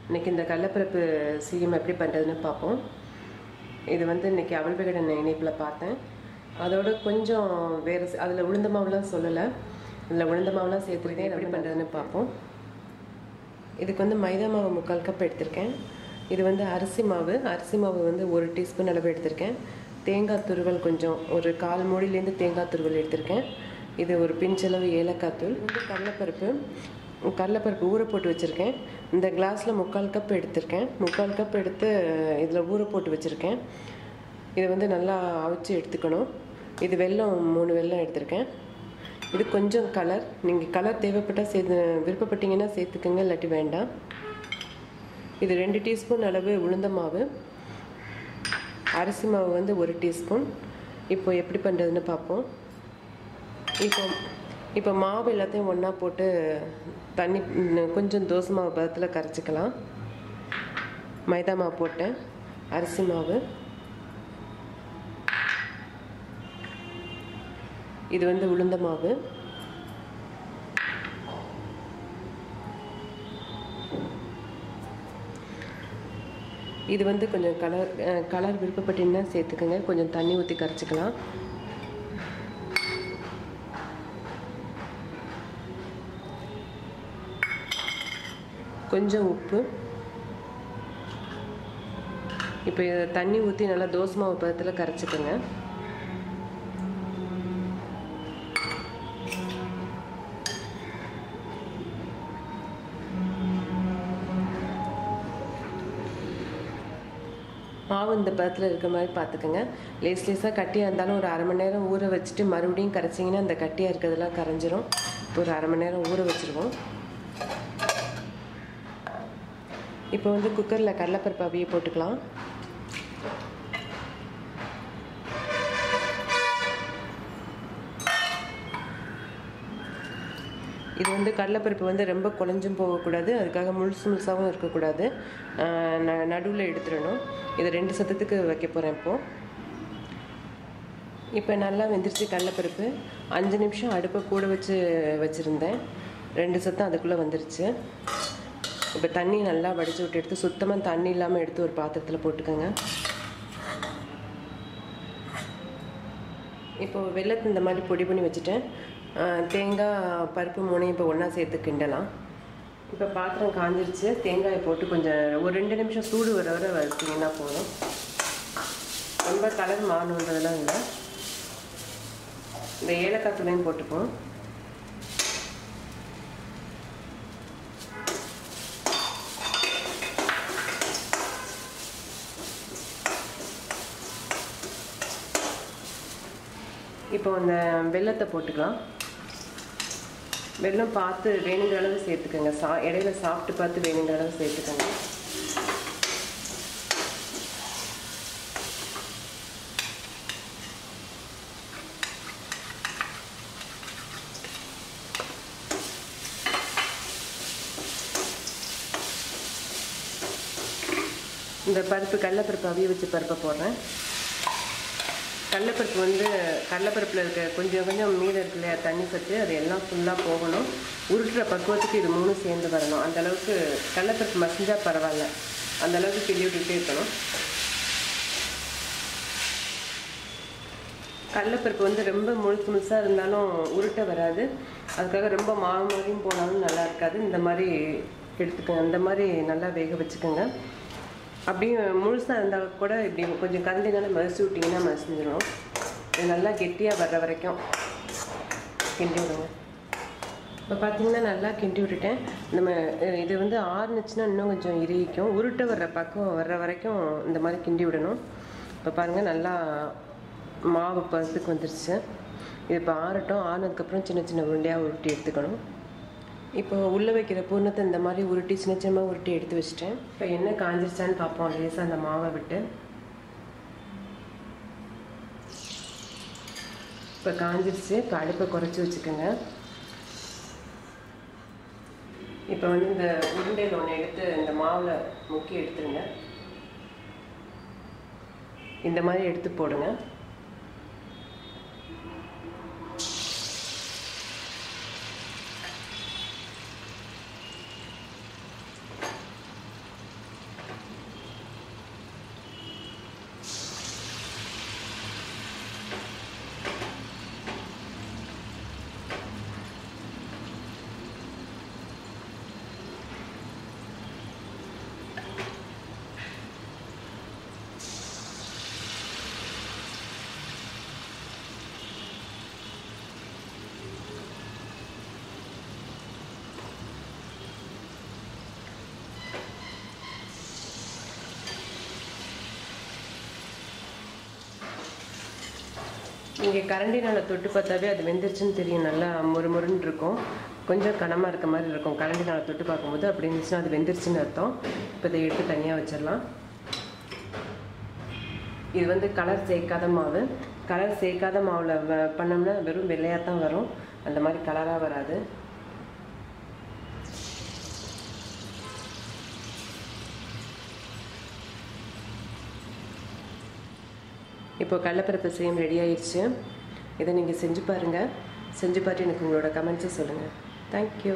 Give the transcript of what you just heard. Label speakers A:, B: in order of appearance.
A: இன்றைக்கி இந்த கடலைப்பருப்பு சீயம் எப்படி பண்ணுறதுன்னு பார்ப்போம். இது வந்து இன்றைக்கி அவல் விகடன் இணைப்பில் பார்த்தேன். அதோடு கொஞ்சம் வேறு அதில் உளுந்த மாவுலாம் சொல்லலை, அதில் உளுந்த மாவுலாம் சேர்த்துருக்கேன். எப்படி பண்ணுறதுன்னு பார்ப்போம். இதுக்கு வந்து மைதா மாவு 3/4 கப் எடுத்திருக்கேன். இது வந்து அரிசி மாவு வந்து 1 டீஸ்பூன் அளவு எடுத்திருக்கேன். தேங்காய் துருவல் கொஞ்சம் ஒரு 1/4 மூடியிலேருந்து தேங்காய் துருவல் எடுத்திருக்கேன். இது ஒரு பிஞ்சளவு ஏலக்காய் தூள். வந்து கடலைப்பருப்பு ஊற போட்டு வச்சுருக்கேன். இந்த கிளாஸில் 3/4 கப் எடுத்திருக்கேன். 3/4 கப் எடுத்து இதில் ஊற போட்டு வச்சுருக்கேன். இதை வந்து நல்லா அவிச்சு எடுத்துக்கணும். இது வெல்லம் 3 வெல்லம் எடுத்திருக்கேன். இது கொஞ்சம் கலர், நீங்கள் கலர் தேவைப்பட்டால் விருப்பப்பட்டீங்கன்னா சேர்த்துக்கோங்க, இல்லாட்டி வேண்டாம். இது 2 டீஸ்பூன் அளவு உளுந்த மாவு, அரிசி மாவு வந்து 1 டீஸ்பூன். இப்போ எப்படி பண்ணுறதுன்னு பார்ப்போம். இப்போ மாவு எல்லாத்தையும் ஒன்றா போட்டு தண்ணி கொஞ்சம் தோசை மாவு பதத்தில் கரைச்சிக்கலாம். மைதா மாவு போட்டேன், அரிசி மாவு, இது வந்து உளுந்த மாவு, இது வந்து கொஞ்சம் கலர் விருப்பப்பட்டீங்கன்னா சேர்த்துக்கோங்க. கொஞ்சம் தண்ணி ஊற்றி கரைச்சிக்கலாம். கொஞ்சம் உப்பு. இப்போ தண்ணி ஊற்றி நல்லா தோசை மாவு பதத்தில் கரைச்சிக்கோங்க. மாவு இந்த பதத்தில் இருக்கிற மாதிரி பார்த்துக்கோங்க. லேஸாக கட்டியாக இருந்தாலும் ஒரு 1/2 மணி நேரம் ஊற வச்சுட்டு மறுபடியும் கரைச்சிங்கன்னா அந்த கட்டியாக இருக்கிறதெல்லாம் கரைஞ்சிரும். இப்போ ஒரு 1/2 மணி நேரம் ஊற வச்சுருவோம். இப்போ வந்து குக்கரில் கடலைப்பருப்பு அவிய போட்டுக்கலாம். இது வந்து கடலைப்பருப்பு வந்து ரொம்ப குழஞ்சும் போகக்கூடாது, அதுக்காக முழுசாகவும் இருக்கக்கூடாது. நடுவில் எடுத்துடணும். இதை 2 சத்தத்துக்கு வைக்க போகிறேன். இப்போ நல்லா வெந்துருச்சு கடலைப்பருப்பு. 5 நிமிஷம் அடுப்பை கூட வச்சுருந்தேன். 2 சத்தம் அதுக்குள்ளே வந்துருச்சு. இப்போ தண்ணி நல்லா வடித்து விட்டு எடுத்து சுத்தமாக தண்ணி இல்லாமல் எடுத்து ஒரு பாத்திரத்தில் போட்டுக்கோங்க. இப்போது வெல்லத்தை இந்த மாதிரி பொடி பண்ணி வச்சுட்டேன். தேங்காய் பருப்பு 3 இப்போ ஒன்றா சேர்த்து கிண்டலாம். இப்போ பாத்திரம் காஞ்சிருச்சு. தேங்காயை போட்டு கொஞ்சம் ஒரு 2 நிமிஷம் சூடு வர வச்சிங்கன்னா போதும். ரொம்ப கலர் மாறணுன்றதெல்லாம் இல்லை. இந்த ஏலக்காய் தூளையும் போட்டுப்போம். இப்போ அந்த வெல்லத்தை போட்டுக்கலாம். வெல்லம் பார்த்து வேணுங்கிற அளவு சேர்த்துக்கோங்க. இடையில சாப்பிட்டு பார்த்து வேணுங்கிற அளவு சேர்த்துக்கோங்க. இந்த கடலைப்பருப்பு அவிய வச்சு பருப்பை போடுறேன். கடலைப்பருப்பில் இருக்க கொஞ்சம் மீதம் இருக்கு இல்லையா தண்ணி சத்து, அது எல்லாம் ஃபுல்லாக போகணும். உருட்டுற பக்குவத்துக்கு இது 3 சேர்ந்து வரணும். அந்தளவுக்கு கடலைப்பருப்பு மசிஞ்சால் பரவாயில்ல, அந்தளவுக்கு கிள்ளி விட்டுகிட்டே இருக்கணும். கடலைப்பருப்பு வந்து ரொம்ப முழுசாக இருந்தாலும் உருட்ட வராது, அதுக்காக ரொம்ப மாவு மாதிரியும் போனாலும் நல்லா இருக்காது. இந்த மாதிரி எடுத்துக்கோங்க. அந்த மாதிரி நல்லா வேக வச்சுக்கோங்க. அப்படியே முழுசாக இருந்தால் கூட இப்படி கொஞ்சம் கரண்டினால மசிச்சு விட்டிங்கன்னா மசிஞ்சிடும். இது நல்லா கெட்டியாக வர்ற வரைக்கும் கிண்டி விடுங்க. இப்போ பார்த்தீங்கன்னா நல்லா கிண்டி விட்டுட்டேன். இது வந்து ஆறுனுச்சுன்னா இன்னும் கொஞ்சம் இறுகிக்கும். உருட்ட வர்ற வரைக்கும் இந்த மாதிரி கிண்டி விடணும். இப்போ பாருங்கள் நல்லா மாவு பதத்துக்கு வந்துருச்சு. இது இப்போ ஆறட்டும். ஆறினதுக்கப்புறம் சின்ன சின்ன உருண்டையாக உருட்டி எடுத்துக்கணும். இப்போ உள்ளே வைக்கிற பூர்ணத்தை இந்த மாதிரி உருட்டி சின்னமாக உருட்டி எடுத்து வச்சுட்டேன். இப்போ என்ன காஞ்சிருச்சான்னு பார்ப்போம். லேசாக அந்த மாவை விட்டு இப்போ காஞ்சிருச்சு. இப்போ அடுப்பை குறைச்சி வச்சுக்கோங்க. இப்போ வந்து இந்த உருண்டையில் ஒன்று எடுத்து இந்த மாவில் முக்கி எடுத்துருங்க. இந்த மாதிரி எடுத்து போடுங்க. நீங்கள் கரண்டினால் தொட்டு பார்த்தாவே அது வெந்துருச்சுன்னு தெரியும். நல்லா மொறுமொறுன்னு இருக்கும். கொஞ்சம் கனமாக இருக்க மாதிரி இருக்கும். கரண்டினால் தொட்டு பார்க்கும்போது அப்படி இருந்துச்சுன்னா அது வெந்துருச்சுன்னு அர்த்தம். இப்போ இதை எடுத்து தனியாக வச்சிடலாம். இது வந்து கலர் சேர்க்காத மாவு. கலர் சேர்க்காத மாவில் பண்ணோம்னா வெறும் வெள்ளையாக தான் வரும். அந்த மாதிரி கலராக வராது. இப்போ கடலைப்பருப்பு செய்யும் ரெடி ஆயிடுச்சு. இதை நீங்கள் செஞ்சு பாருங்கள். செஞ்சு பார்த்து எனக்கு உங்களோட கமெண்ட்ஸை சொல்லுங்கள். தேங்க்யூ.